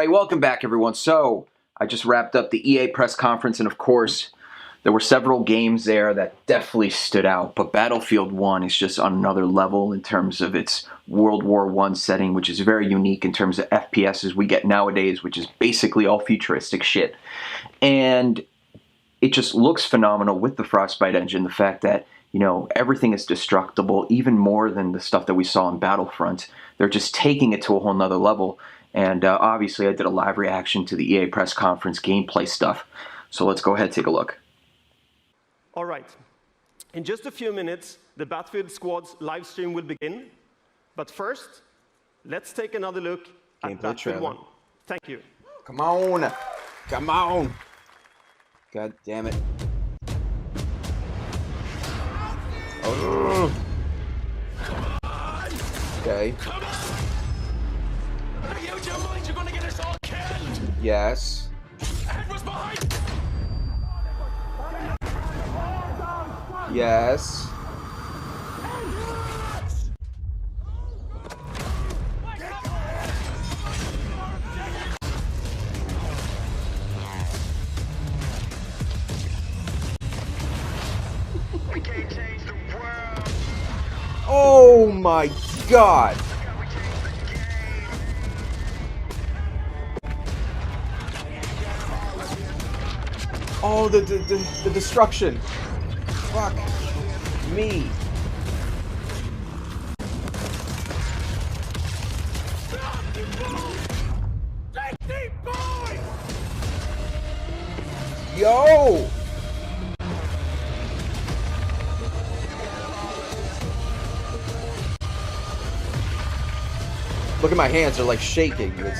right, welcome back, everyone. So, I just wrapped up the EA press conference, and of course, there were several games there that definitely stood out. But Battlefield 1 is just on another level in terms of its World War I setting, which is very unique in terms of FPSs we get nowadays, which is basically all futuristic shit. And it just looks phenomenal with the Frostbite engine. The fact that, you know, everything is destructible, even more than the stuff that we saw in Battlefront. They're just taking it to a whole nother level. And obviously, I did a live reaction to the EA press conference gameplay stuff. So let's go ahead and take a look. All right. In just a few minutes, the Battlefield Squad's live stream will begin. But first, let's take another look at Battlefield 1. Thank you. Come on. Come on. God damn it. Oh. Okay. You're gonna get us all killed. Yes. Edward's behind. Yes. Oh my God. Oh, the destruction. Fuck me. Yo! Look at my hands, they're like shaking. It's...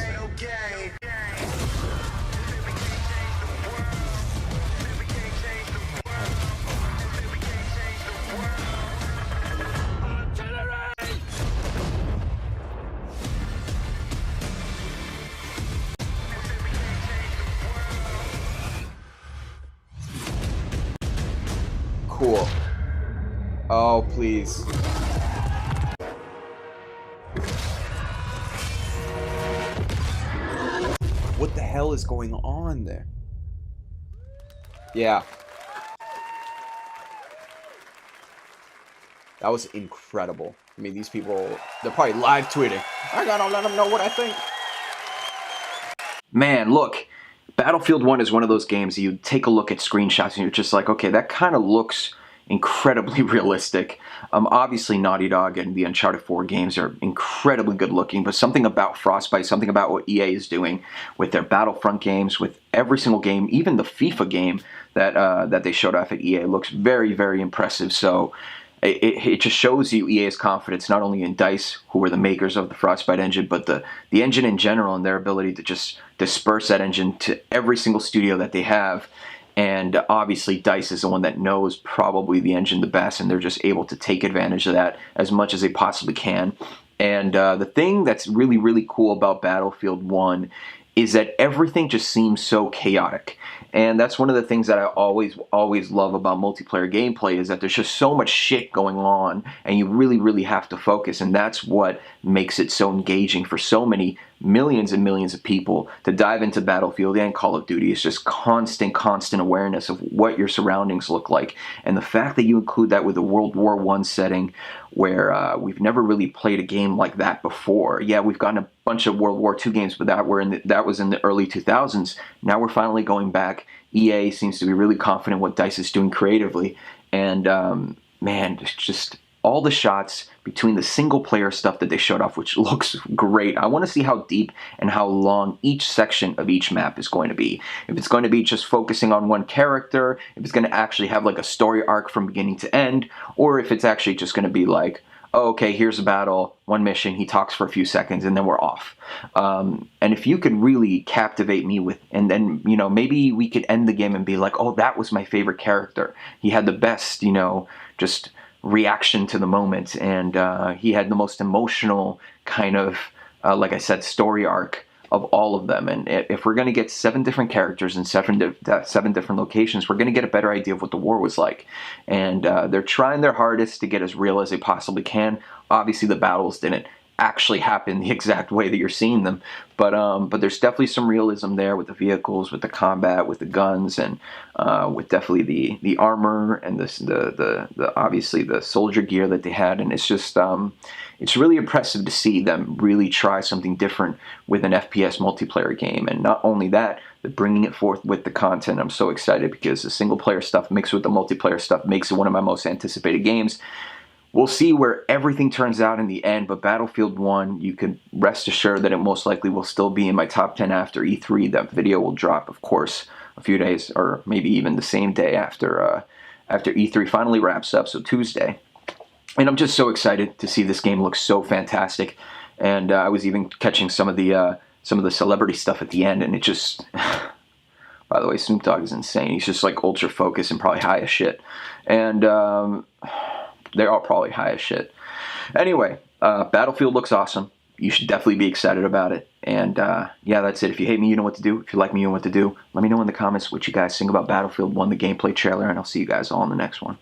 Cool. Oh, please. What the hell is going on there? Yeah. That was incredible. I mean, these people, they're probably live tweeting. I gotta let them know what I think. Man, look. Battlefield 1 is one of those games that you take a look at screenshots and you're just like, okay, that kind of looks incredibly realistic. Obviously, Naughty Dog and the Uncharted 4 games are incredibly good looking, but something about Frostbite, something about what EA is doing with their Battlefront games, with every single game, even the FIFA game that they showed off at EA looks very, very impressive. So it just shows you EA's confidence, not only in DICE, who were the makers of the Frostbite engine, but the engine in general and their ability to just disperse that engine to every single studio that they have. And obviously, DICE is the one that knows probably the engine the best, and they're just able to take advantage of that as much as they possibly can. And the thing that's really, really cool about Battlefield 1 is that everything just seems so chaotic. And that's one of the things that I always love about multiplayer gameplay, is that there's just so much shit going on and you really, really have to focus. And that's what makes it so engaging for so many millions and millions of people to dive into Battlefield and Call of Duty. It's just constant awareness of what your surroundings look like. And the fact that you include that with a World War I setting where we've never really played a game like that before. Yeah, we've gotten a bunch of World War II games, but that was in the early 2000s. Now we're finally going back. EA seems to be really confident what DICE is doing creatively. And man, just all the shots between the single player stuff that they showed off, which looks great. I want to see how deep and how long each section of each map is going to be. If it's going to be just focusing on one character, if it's going to actually have like a story arc from beginning to end, or if it's actually just going to be like, oh, okay, here's a battle, one mission, he talks for a few seconds, and then we're off. And if you could really captivate me with, and then, you know, maybe we could end the game and be like, oh, that was my favorite character. He had the best, you know, just reaction to the moment, and he had the most emotional kind of, like I said, story arc of all of them. And if we're going to get 7 different characters in 7 different locations, we're going to get a better idea of what the war was like. And they're trying their hardest to get as real as they possibly can. Obviously, the battles didn't actually happen the exact way that you're seeing them. But there's definitely some realism there with the vehicles, with the combat, with the guns, and with definitely the armor and the obviously the soldier gear that they had. And it's just it's really impressive to see them really try something different with an FPS multiplayer game. And not only that, they're bringing it forth with the content. I'm so excited because the single player stuff mixed with the multiplayer stuff makes it one of my most anticipated games. We'll see where everything turns out in the end, but Battlefield 1, you can rest assured that it most likely will still be in my top 10 after E3. That video will drop, of course, a few days, or maybe even the same day after E3 finally wraps up, so Tuesday. And I'm just so excited to see this game look so fantastic. And I was even catching some of the celebrity stuff at the end, and it just... By the way, Snoop Dogg is insane. He's just like ultra focused and probably high as shit. And... they're all probably high as shit. Anyway, Battlefield looks awesome. You should definitely be excited about it. And yeah, that's it. If you hate me, you know what to do. If you like me, you know what to do. Let me know in the comments what you guys think about Battlefield 1, the gameplay trailer, and I'll see you guys all in the next one.